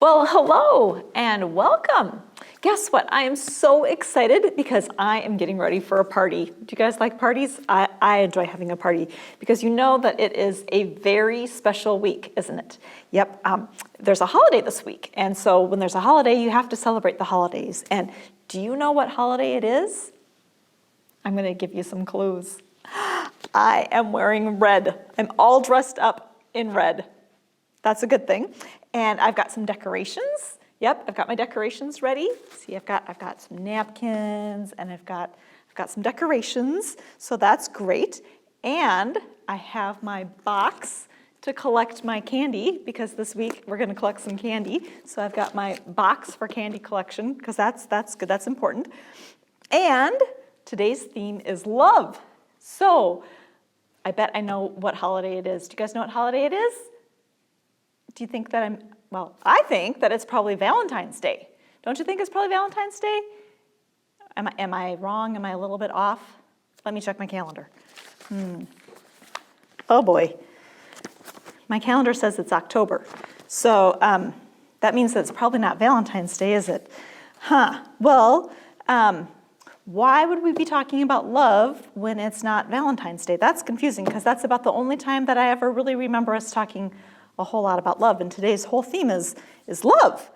Well, hello and welcome. Guess what? I am so excited because I am getting ready for a party. Do you guys like parties? I enjoy having a party because you know that it is a very special week, isn't it? Yep, there's a holiday this week. And so when there's a holiday, you have to celebrate the holidays. And do you know what holiday it is? I'm gonna give you some clues. I am wearing red. I'm all dressed up in red. That's a good thing. And I've got some decorations. Yep, I've got my decorations ready. See, I've got some napkins and I've got some decorations. So that's great. And I have my box to collect my candy because this week we're going to collect some candy. So I've got my box for candy collection because that's good. That's important. And today's theme is love. So I bet I know what holiday it is. Do you guys know what holiday it is? Do you think that I think that it's probably Valentine's Day. Don't you think it's probably Valentine's Day? Am I wrong? Am I a little bit off? Let me check my calendar. Oh boy. My calendar says it's October. So that means that it's probably not Valentine's Day, is it? Well, why would we be talking about love when it's not Valentine's Day? That's confusing because that's about the only time that I ever really remember us talking a whole lot about love, and today's whole theme is love.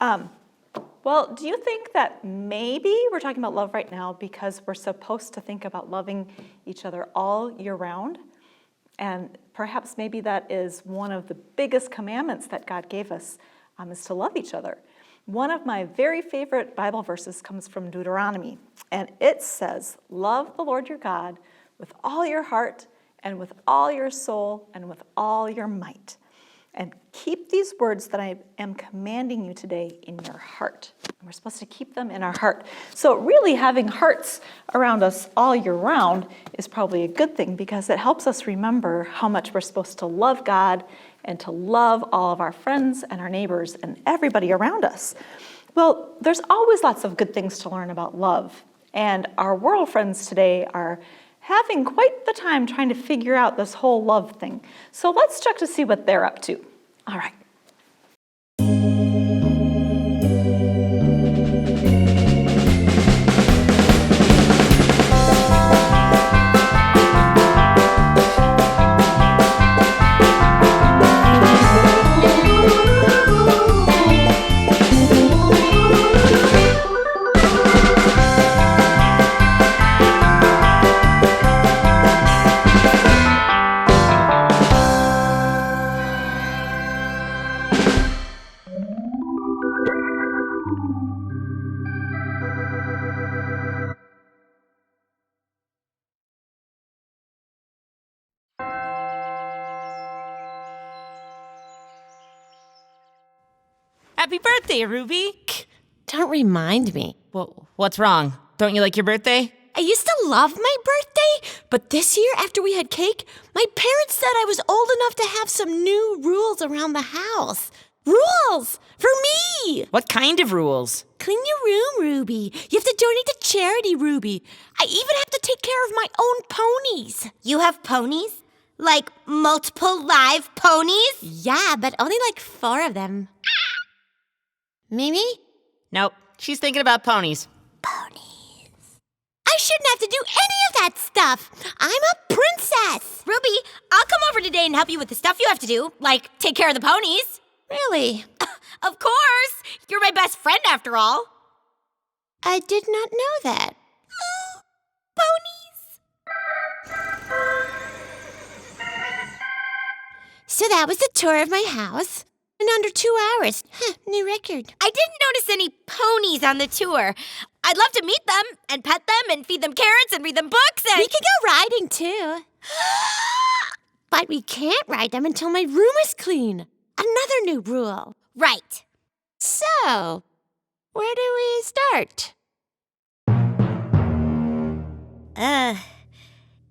Well, do you think that maybe we're talking about love right now because we're supposed to think about loving each other all year round? And perhaps maybe that is one of the biggest commandments that God gave us, is to love each other. One of my very favorite Bible verses comes from Deuteronomy, and it says, "Love the Lord your God with all your heart and with all your soul and with all your might. And keep these words that I am commanding you today in your heart." And we're supposed to keep them in our heart. So really having hearts around us all year round is probably a good thing because it helps us remember how much we're supposed to love God and to love all of our friends and our neighbors and everybody around us. Well, there's always lots of good things to learn about love. And our world friends today are having quite the time trying to figure out this whole love thing. So let's check to see what they're up to. All right. Happy birthday, Ruby! Don't remind me. Well, what's wrong? Don't you like your birthday? I used to love my birthday, but this year, after we had cake, my parents said I was old enough to have some new rules around the house. Rules! For me! What kind of rules? Clean your room, Ruby. You have to donate to charity, Ruby. I even have to take care of my own ponies. You have ponies? Like multiple live ponies? Yeah, but only like 4 of them. Mimi? Nope, she's thinking about ponies. Ponies. I shouldn't have to do any of that stuff. I'm a princess. Ruby, I'll come over today and help you with the stuff you have to do, like take care of the ponies. Really? Of course! You're my best friend after all. I did not know that. Ponies. So that was the tour of my house. In under 2 hours. New record. I didn't notice any ponies on the tour. I'd love to meet them and pet them and feed them carrots and read them books and... We could go riding too. But we can't ride them until my room is clean. Another new rule. Right. So, where do we start?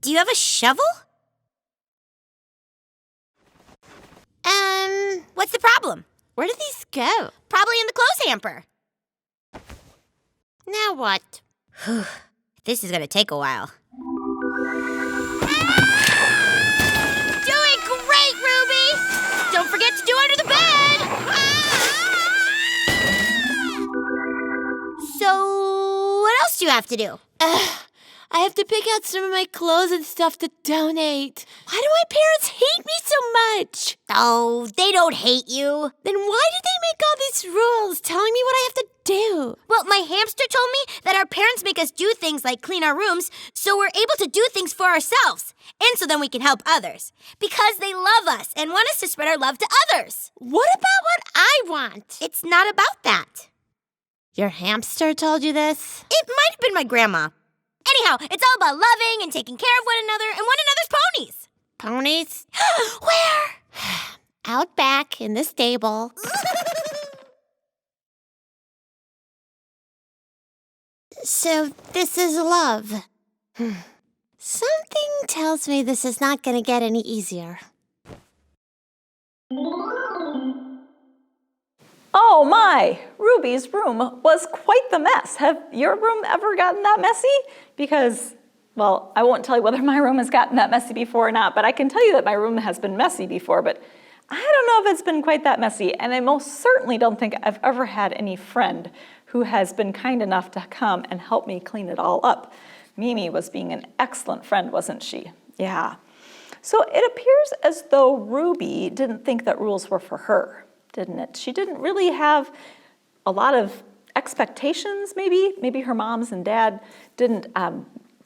Do you have a shovel? What's the problem? Where did these go? Probably in the clothes hamper. Now what? This is gonna take a while. Doing great, Ruby! Don't forget to do under the bed! you have to do? I have to pick out some of my clothes and stuff to donate. Why do my parents hate me so much? Oh, they don't hate you. Then why do they make all these rules telling me what I have to do? Well, my hamster told me that our parents make us do things like clean our rooms so we're able to do things for ourselves. And so then we can help others. Because they love us and want us to spread our love to others. What about what I want? It's not about that. Your hamster told you this? It might have been my grandma. Anyhow, it's all about loving and taking care of one another and one another's ponies. Ponies? Where? Out back in the stable. So this is love. Something tells me this is not going to get any easier. Oh my, Ruby's room was quite the mess. Have your room ever gotten that messy? Because, well, I won't tell you whether my room has gotten that messy before or not, but I can tell you that my room has been messy before, but I don't know if it's been quite that messy, and I most certainly don't think I've ever had any friend who has been kind enough to come and help me clean it all up. Mimi was being an excellent friend, wasn't she? Yeah. So it appears as though Ruby didn't think that rules were for her, didn't it? She didn't really have a lot of expectations, maybe. Maybe her moms and dad didn't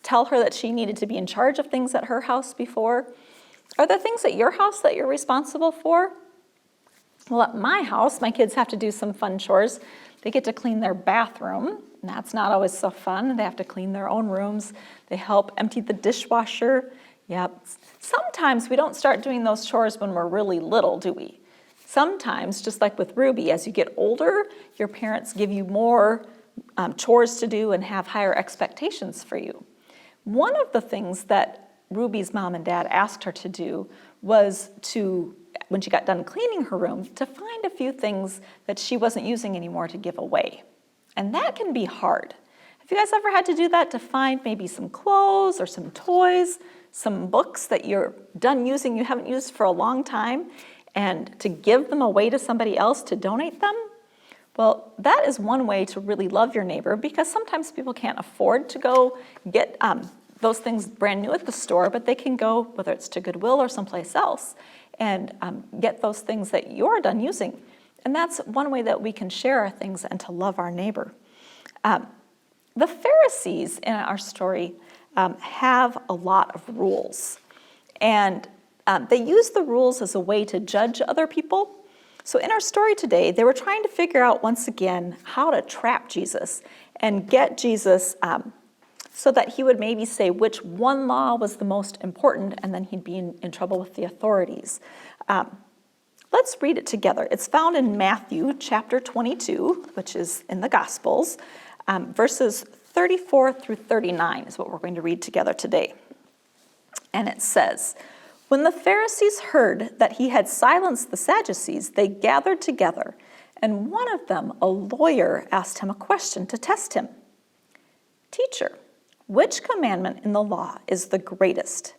tell her that she needed to be in charge of things at her house before. Are there things at your house that you're responsible for? Well, at my house, my kids have to do some fun chores. They get to clean their bathroom, and that's not always so fun. They have to clean their own rooms. They help empty the dishwasher. Yep. Sometimes we don't start doing those chores when we're really little, do we? Sometimes, just like with Ruby, as you get older, your parents give you more chores to do and have higher expectations for you. One of the things that Ruby's mom and dad asked her to do was to, when she got done cleaning her room, to find a few things that she wasn't using anymore to give away. And that can be hard. Have you guys ever had to do that, to find maybe some clothes or some toys, some books that you're done using, you haven't used for a long time, and to give them away to somebody else to donate them? Well, that is one way to really love your neighbor, because sometimes people can't afford to go get those things brand new at the store, but they can go, whether it's to Goodwill or someplace else, and get those things that you're done using. And that's one way that we can share our things and to love our neighbor. The Pharisees in our story have a lot of rules, and they use the rules as a way to judge other people. So in our story today, they were trying to figure out once again how to trap Jesus and get Jesus so that he would maybe say which one law was the most important, and then he'd be in trouble with the authorities. Let's read it together. It's found in Matthew chapter 22, which is in the Gospels. Verses 34 through 39 is what we're going to read together today. And it says, "When the Pharisees heard that he had silenced the Sadducees, they gathered together, and one of them, a lawyer, asked him a question to test him. 'Teacher, which commandment in the law is the greatest?'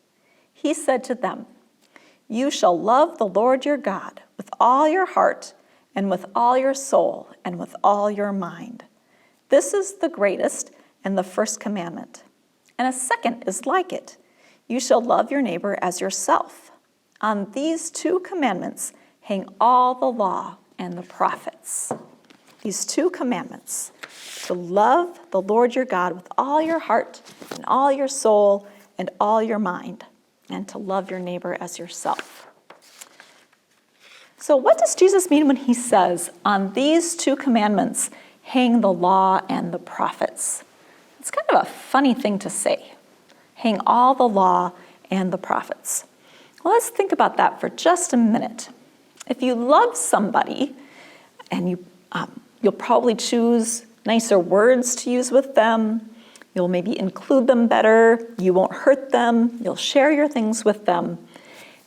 He said to them, 'You shall love the Lord your God with all your heart and with all your soul and with all your mind. This is the greatest and the first commandment. And a second is like it. You shall love your neighbor as yourself. On these two commandments hang all the law and the prophets.'" These two commandments, to love the Lord your God with all your heart and all your soul and all your mind, and to love your neighbor as yourself. So what does Jesus mean when he says, "On these two commandments hang the law and the prophets"? It's kind of a funny thing to say. Hang all the law and the prophets. Well, let's think about that for just a minute. If you love somebody, and you'll probably choose nicer words to use with them, you'll maybe include them better, you won't hurt them, you'll share your things with them.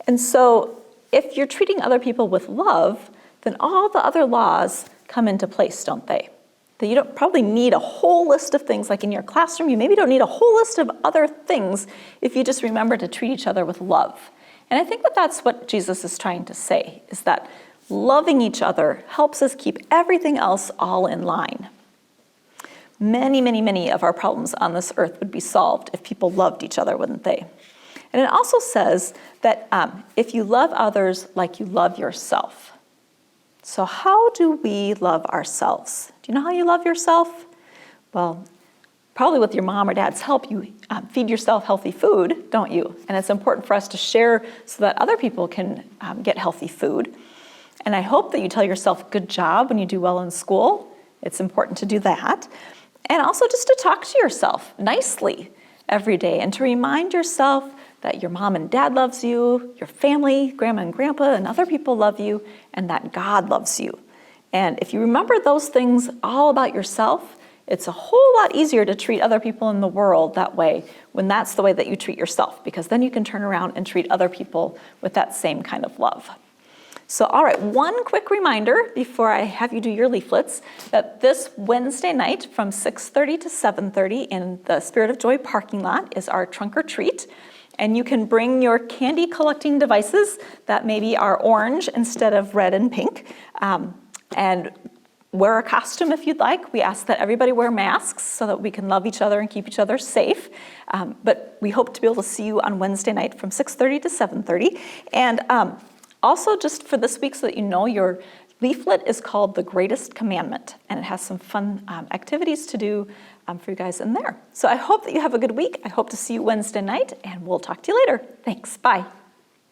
And so if you're treating other people with love, then all the other laws come into place, don't they? That you don't probably need a whole list of things, like in your classroom, you maybe don't need a whole list of other things if you just remember to treat each other with love. And I think that that's what Jesus is trying to say, is that loving each other helps us keep everything else all in line. Many, many, many of our problems on this earth would be solved if people loved each other, wouldn't they? And it also says that if you love others like you love yourself. So how do we love ourselves? Do you know how you love yourself? Well, probably with your mom or dad's help, you feed yourself healthy food, don't you? And it's important for us to share so that other people can get healthy food. And I hope that you tell yourself good job when you do well in school. It's important to do that. And also just to talk to yourself nicely every day and to remind yourself that your mom and dad loves you, your family, grandma and grandpa and other people love you, and that God loves you. And if you remember those things all about yourself, it's a whole lot easier to treat other people in the world that way when that's the way that you treat yourself, because then you can turn around and treat other people with that same kind of love. So, all right, one quick reminder before I have you do your leaflets, that this Wednesday night from 6:30 to 7:30 in the Spirit of Joy parking lot is our trunk or treat. And you can bring your candy collecting devices that maybe are orange instead of red and pink, and wear a costume if you'd like. We ask that everybody wear masks so that we can love each other and keep each other safe. But we hope to be able to see you on Wednesday night from 6:30 to 7:30. And also, just for this week, so that you know, your leaflet is called The Greatest Commandment, and it has some fun activities to do for you guys in there. So I hope that you have a good week. I hope to see you Wednesday night, and we'll talk to you later. Thanks. Bye.